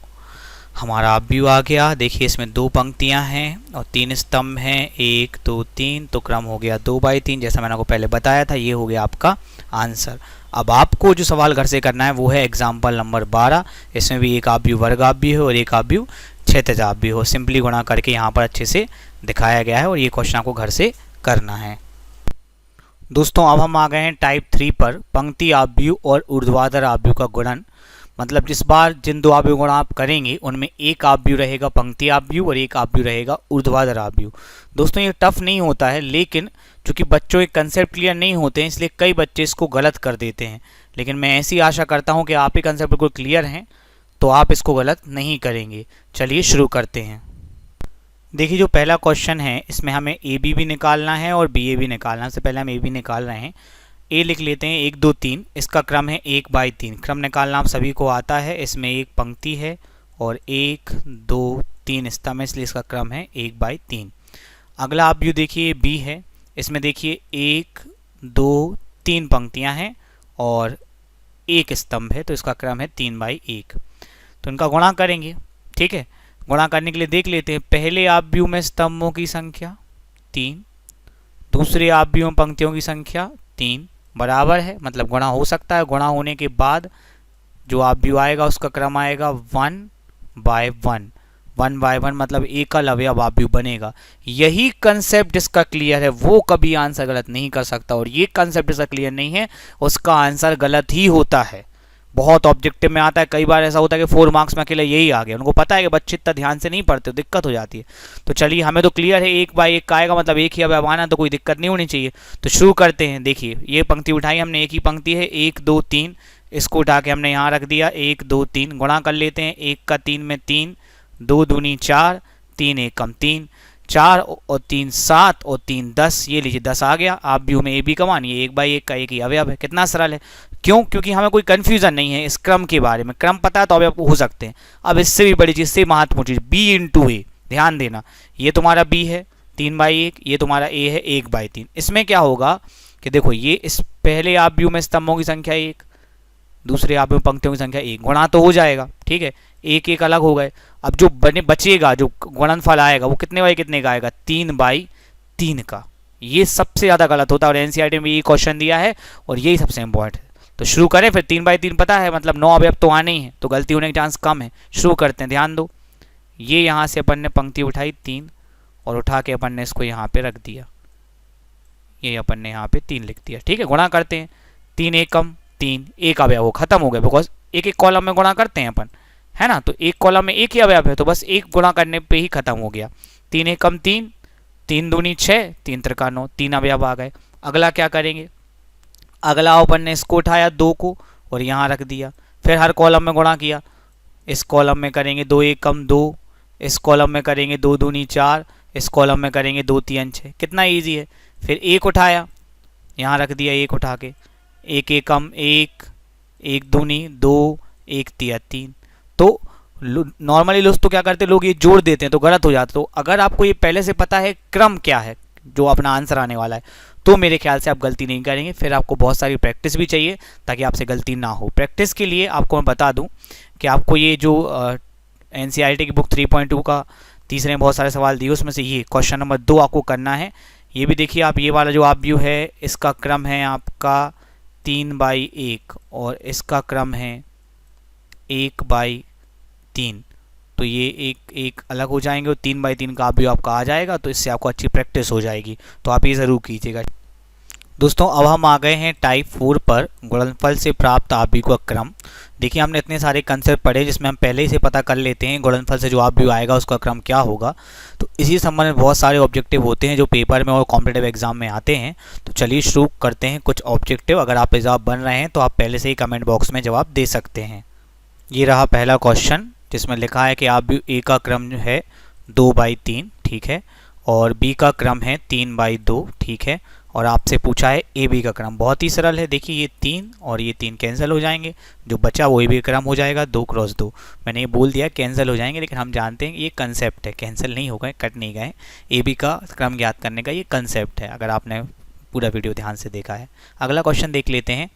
Speaker 1: हमारा ऑब्यू आ गया। देखिए इसमें 2 पंक्तियां हैं और 3 स्तंभ हैं, 1 2 3, तो क्रम हो गया 2/3, जैसा मैंने आपको पहले बताया था। ये हो गया आपका आंसर। अब आपको जो सवाल घर से करना है वो है एग्जाम्पल नंबर 12। इसमें भी एक ऑब्यू वर्ग ऑब्यू है और एक ऑब्यू क्षैतिज ऑब्यू हो, सिंपली गुणा करके यहाँ पर अच्छे से दिखाया गया है, और ये क्वेश्चन आपको घर से करना है। दोस्तों अब हम आ गए हैं टाइप 3 पर, पंक्ति ऑब्यू और ऊर्ध्वाधर ऑब्यू का गुणन। मतलब इस बार जिन 2 ऑब्यू गुणा आप करेंगे उनमें एक ऑब्यू रहेगा पंक्ति ऑब्यू और एक ऑब्यू रहेगा ऊर्ध्वाधर ऑब्यू। दोस्तों ये टफ नहीं होता है, लेकिन चूंकि बच्चों के कंसेप्ट क्लियर नहीं होते हैं इसलिए कई बच्चे इसको गलत कर देते हैं। लेकिन मैं ऐसी आशा करता हूँ कि आप ही कंसेप्ट बिल्कुल क्लियर हैं, तो आप इसको गलत नहीं करेंगे। चलिए शुरू करते हैं। देखिए जो पहला क्वेश्चन है इसमें हमें ए बी भी निकालना है और बी ए भी निकालना है। सबसे पहले हम ए बी निकाल रहे हैं। ए लिख लेते हैं 1 2 3, इसका क्रम है 1/3। क्रम निकालना आप सभी को आता है। इसमें एक पंक्ति है और 1 2 3 स्तंभ है, इसलिए इसका क्रम है 1/3। अगला आप व्यू देखिए बी है। इसमें देखिए 1 2 3 पंक्तियां हैं और एक स्तंभ है, तो इसका क्रम है 3/1। तो इनका गुणा करेंगे। ठीक है, गुणा करने के लिए देख लेते हैं। पहले आप व्यू में स्तंभों की संख्या 3, दूसरे आप व्यू में पंक्तियों की संख्या 3 बराबर है, मतलब गुणा हो सकता है। गुणा होने के बाद जो आप व्यू आएगा उसका क्रम आएगा 1/1। 1/1 मतलब एकल अवयव आप व्यू बनेगा। यही कंसेप्ट जिसका क्लियर है वो कभी आंसर गलत नहीं कर सकता, और ये कंसेप्ट जिसका क्लियर नहीं है उसका आंसर गलत ही होता है। बहुत ऑब्जेक्टिव में आता है, कई बार ऐसा होता है कि 4 मार्क्स में अकेले यही आ गया। उनको पता है कि बच्चे इतना ध्यान से नहीं पढ़ते, तो दिक्कत हो जाती है। तो चलिए हमें तो क्लियर है 1/1 का आएगा, मतलब एक ही अवयव आना, तो कोई दिक्कत नहीं होनी चाहिए। तो शुरू करते हैं। देखिए ये पंक्ति उठाई हमने, एक ही पंक्ति है 1 2 3, इसको उठा के हमने यहाँ रख दिया 1 2 3। गुणा कर लेते हैं। 1 का 3 में 3, 2 दूनी 4, 3 1 कम 3, 4 और 3 7 और 3 10। ये लीजिए 10 आ गया। आप व्यू में ए बी का मान, ये 1/1 का एक ही अवयव है। कितना सरल है। क्यों? क्योंकि हमें कोई कंफ्यूजन नहीं है इस क्रम के बारे में। क्रम पता है तो अवयव हो सकते हैं। अब इससे भी बड़ी चीज, इससे महत्वपूर्ण चीज, बी इंटू ए। ध्यान देना, ये तुम्हारा बी है 3/1, ये तुम्हारा ए है 1/3। इसमें क्या होगा कि देखो ये इस पहले आप व्यू में स्तंभों की संख्या 1, दूसरे आप व्यू में पंक्तियों की संख्या 1, गुणा तो हो जाएगा। ठीक है, एक एक अलग हो गए। अब जो बचेगा, जो गुणनफल आएगा वो कितने बाई कितने का आएगा? 3/3 का। ये सबसे ज्यादा गलत होता है और एनसीईआरटी में ये क्वेश्चन दिया है और यही सबसे इंपॉर्टेंट है। तो शुरू करें फिर। 3/3 पता है, मतलब 9 अवयव तो आने ही है, तो गलती होने के चांस कम है। शुरू करते हैं। ध्यान दो, ये यहाँ से अपन ने पंक्ति उठाई 3 और उठा के अपन ने इसको यहाँ पे रख दिया। ये अपन ने यहाँ पे 3 लिख दिया। ठीक है, गुणा करते हैं। 3 1 कम 3, एक अवयव खत्म हो गया, बिकॉज एक एक कॉलम में गुणा करते हैं अपन, है ना। तो एक कॉलम में एक ही अवयव है, तो बस एक गुणा करने पे ही खत्म हो गया। 3 1 कम 3, 3 दूनी 6, 3 त्रिका 9, 3 अवयव आ गए। अगला क्या करेंगे? अगला अपन ने इसको उठाया 2 को और यहाँ रख दिया। फिर हर कॉलम में गुणा किया। इस कॉलम में करेंगे 2 1 कम 2, इस कॉलम में करेंगे 2 दूनी 4, इस कॉलम में करेंगे 2 3 6। कितना इजी है। फिर 1 उठाया, यहाँ रख दिया 1 उठा के। 1 1 कम 1, 1 दूनी 2, 1 3 3। तो नॉर्मली लोग तो क्या करते, लोग ये जोड़ देते हैं तो गलत हो जाता है। तो अगर आपको ये पहले से पता है क्रम क्या है, जो अपना आंसर आने वाला है, तो मेरे ख्याल से आप गलती नहीं करेंगे। फिर आपको बहुत सारी प्रैक्टिस भी चाहिए ताकि आपसे गलती ना हो। प्रैक्टिस के लिए आपको मैं बता दूं कि आपको ये जो एनसीईआरटी की बुक 3.2 का तीसरे में बहुत सारे सवाल दिए, उसमें से ये क्वेश्चन नंबर 2 आपको करना है। ये भी देखिए आप, ये वाला जो आप व्यू है इसका क्रम है आपका 3/1 और इसका क्रम है 1/3। तो ये एक अलग हो जाएंगे और 3/3 का व्यू आपका आ जाएगा। तो इससे आपको अच्छी प्रैक्टिस हो जाएगी, तो आप ये ज़रूर कीजिएगा। दोस्तों अब हम आ गए हैं टाइप 4 पर, गुणनफल से प्राप्त आव्यूह का क्रम। देखिए हमने इतने सारे कंसेप्ट पढ़े जिसमें हम पहले ही से पता कर लेते हैं गुणनफल से जो आव्यूह आएगा उसका क्रम क्या होगा। तो इसी संबंध में बहुत सारे ऑब्जेक्टिव होते हैं जो पेपर में और कॉम्पिटिटिव एग्जाम में आते हैं। तो चलिए शुरू करते हैं कुछ ऑब्जेक्टिव। अगर आप जवाब बन रहे हैं तो आप पहले से ही कमेंट बॉक्स में जवाब दे सकते हैं। ये रहा पहला क्वेश्चन जिसमें लिखा है कि आव्यूह ए का क्रम जो है 2/3, ठीक है, और बी का क्रम है 3/2, ठीक है, और आपसे पूछा है ए बी का क्रम। बहुत ही सरल है। देखिए ये 3 और ये 3 कैंसिल हो जाएंगे, जो बचा वो ए बी का क्रम हो जाएगा 2 × 2। मैंने ये बोल दिया कैंसिल हो जाएंगे, लेकिन हम जानते हैं ये कंसेप्ट है, कैंसिल नहीं हो गए, कट नहीं गए। ए बी का क्रम ज्ञात करने का ये कंसेप्ट है, अगर आपने पूरा वीडियो ध्यान से देखा है। अगला क्वेश्चन देख लेते हैं।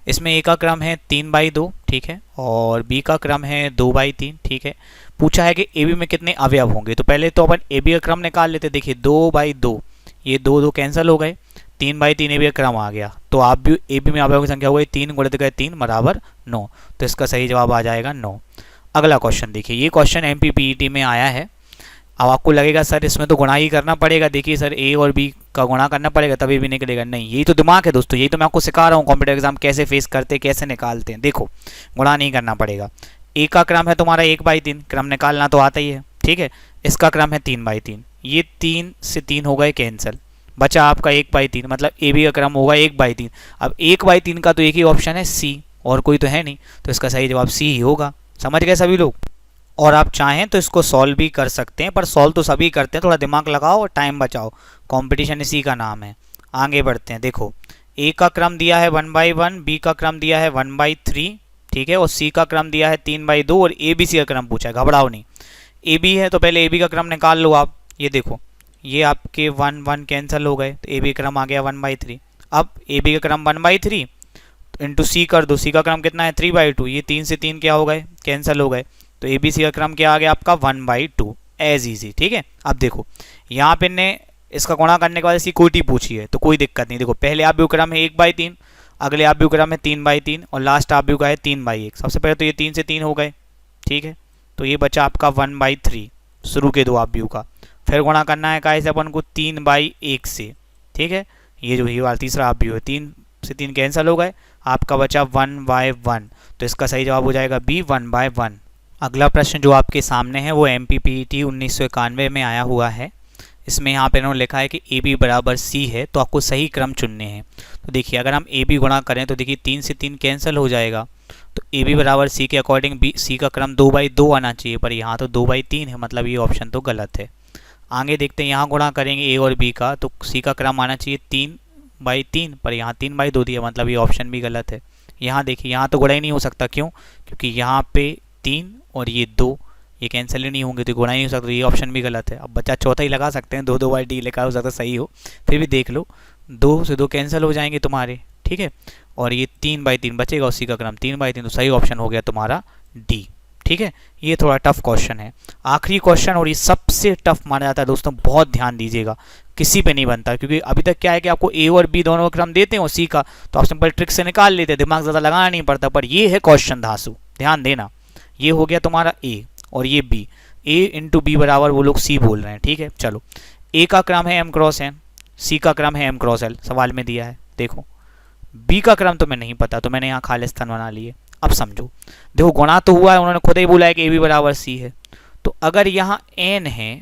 Speaker 1: इसमें ए का क्रम है 3/2, ठीक है, और बी का क्रम है 2/3, ठीक है। पूछा है कि ए बी में कितने अवयव होंगे। तो पहले तो अपन ए बी का क्रम निकाल लेते। देखिए 2/2, ये 2 2 कैंसिल हो गए, 3/3 ए बी का क्रम आ गया। तो आप भी ए बी में अवयव की संख्या हो गई 3 गुणित गए 3 बराबर 9। तो इसका सही जवाब आ जाएगा 9। अगला क्वेश्चन देखिए, ये क्वेश्चन MPPET में आया है। अब आपको लगेगा सर इसमें तो गुणा ही करना पड़ेगा। देखिए सर ए और बी का गुणा करना पड़ेगा तभी भी निकलेगा। नहीं, यही तो दिमाग है दोस्तों, यही तो मैं आपको सिखा रहा हूँ कॉम्पिटिटिव एग्जाम कैसे फेस करते, कैसे निकालते हैं। देखो गुणा नहीं करना पड़ेगा। ए का क्रम है तुम्हारा 1/3, क्रम निकालना तो आता ही है, ठीक है। इसका क्रम है 3/3, ये 3 से 3 हो गए कैंसिल, बचा आपका 1/3, मतलब ए बी का क्रम होगा 1/3। अब 1/3 का तो एक ही ऑप्शन है सी, और कोई तो है नहीं, तो इसका सही जवाब सी ही होगा। समझ गए सभी लोग। और आप चाहें तो इसको सॉल्व भी कर सकते हैं, पर सॉल्व तो सभी करते हैं, थोड़ा दिमाग लगाओ और टाइम बचाओ, कंपटीशन इसी का नाम है। आगे बढ़ते हैं। देखो ए का क्रम दिया है 1/1, बी का क्रम दिया है 1/3, ठीक है, और सी का क्रम दिया है 3/2, और ए बी सी का क्रम पूछा है, घबराओ नहीं। ए बी है तो पहले ए बी का क्रम निकाल लो आप। ये देखो ये आपके 1 1 कैंसिल हो गए, तो ए बी क्रम आ गया 1/3। अब ए बी का क्रम 1/3 इंटू सी कर दो, सी का क्रम कितना है 3/2, ये 3 से 3 क्या हो गए, कैंसिल हो गए, तो ए बी सी का क्रम क्या आ गया आपका 1/2, एज ईजी। ठीक है, अब देखो यहाँ पे ने इसका गुणा करने के बाद इसकी कोटि पूछी है, तो कोई दिक्कत नहीं। देखो पहले आप क्रम है 1/3, अगले आप क्रम है 3/3, और लास्ट आप का है 3/1। सबसे पहले तो ये 3 से 3 हो गए, ठीक है, तो ये बचा आपका 1/3 शुरू के दो आप का। फिर गुणा करना है कैसे अपन को 3/1 से, ठीक है, ये जो ये वाला तीसरा आप है 3 से 3 कैंसिल हो गए, आपका बचा 1/1, तो इसका सही जवाब हो जाएगा बी 1/1। अगला प्रश्न जो आपके सामने है वो MPPT 1991 में आया हुआ है। इसमें यहाँ पे इन्होंने लिखा है कि ए बी बराबर सी है, तो आपको सही क्रम चुनने हैं। तो देखिए अगर हम ए बी गुणा करें तो देखिए 3 से 3 कैंसिल हो जाएगा, तो ए बी बराबर सी के अकॉर्डिंग बी सी का क्रम 2/2 आना चाहिए, पर यहाँ तो 2/3 है, मतलब ये ऑप्शन तो गलत है। आगे देखते हैं, यहाँ गुणा करेंगे ए और बी का, तो सी का क्रम आना चाहिए 3/3, पर यहाँ 3/2 दिया, मतलब ये ऑप्शन भी गलत है। यहाँ देखिए यहाँ तो गुणा ही नहीं हो सकता, क्यों, क्योंकि यहाँ पे 3 और ये 2 ये कैंसिल ही नहीं होंगे, तो गुणा ही नहीं हो सकता, तो ये ऑप्शन भी गलत है। अब बच्चा चौथा ही लगा सकते हैं, 2/2 लिखा हो सकता सही हो, फिर भी देख लो 2 से 2 कैंसिल हो जाएंगे तुम्हारे, ठीक है, और ये 3/3 बचेगा, उसी का क्रम 3/3, तो सही ऑप्शन हो गया तुम्हारा डी। ठीक है, ये थोड़ा टफ क्वेश्चन है। आखिरी क्वेश्चन और ये सबसे टफ माना जाता है दोस्तों, बहुत ध्यान दीजिएगा, किसी पे नहीं बनता, क्योंकि अभी तक क्या है कि आपको ए और बी दोनों का क्रम देते हैं और सी का, तो आप सिंपल ट्रिक से निकाल लेते हैं, दिमाग ज़्यादा लगाना नहीं पड़ता, पर ये है क्वेश्चन धांसू, ध्यान देना। ये हो गया तुम्हारा ए और ये बी, ए इंटू बी बराबर वो लोग सी बोल रहे हैं, ठीक है। चलो ए का क्रम है m×n, सी का क्रम है m×l, सवाल में दिया है। देखो बी का क्रम तो मैं नहीं पता, तो मैंने यहाँ खालिस्तान बना लिए। अब समझो, देखो गुणा तो हुआ है, उन्होंने खुद ही बोला है कि ए बी बराबर सी है, तो अगर यहाँ n है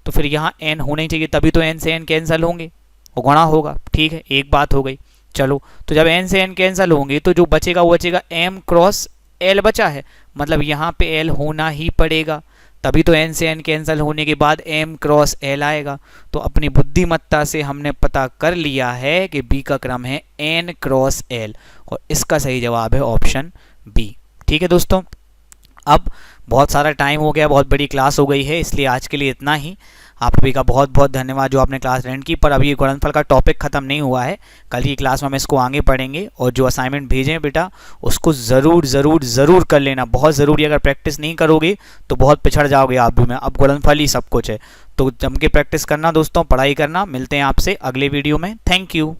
Speaker 1: तो फिर यहाँ n होने चाहिए, तभी तो n से n कैंसिल होंगे और गुणा होगा, ठीक है, एक बात हो गई। चलो तो जब n से n कैंसिल होंगे तो जो बचेगा वो बचेगा m×l बचा है, मतलब यहाँ पे l होना ही पड़ेगा, तभी तो n से n कैंसिल होने के बाद m×l आएगा। तो अपनी बुद्धिमत्ता से हमने पता कर लिया है कि b का क्रम है n×l, और इसका सही जवाब है ऑप्शन बी। ठीक है दोस्तों, अब बहुत सारा टाइम हो गया, बहुत बड़ी क्लास हो गई है, इसलिए आज के लिए इतना ही। आप सभी का बहुत बहुत धन्यवाद जो आपने क्लास अटेंड की, पर अभी गुणनफल का टॉपिक ख़त्म नहीं हुआ है, कल की क्लास में हम इसको आगे पढ़ेंगे, और जो असाइनमेंट भेजें बेटा उसको ज़रूर ज़रूर ज़रूर कर लेना, बहुत ज़रूरी। अगर प्रैक्टिस नहीं करोगे तो बहुत पिछड़ जाओगे आप भी में, अब गुणनफल ही सब कुछ है, तो जम के प्रैक्टिस करना दोस्तों, पढ़ाई करना। मिलते हैं आपसे अगले वीडियो में, थैंक यू।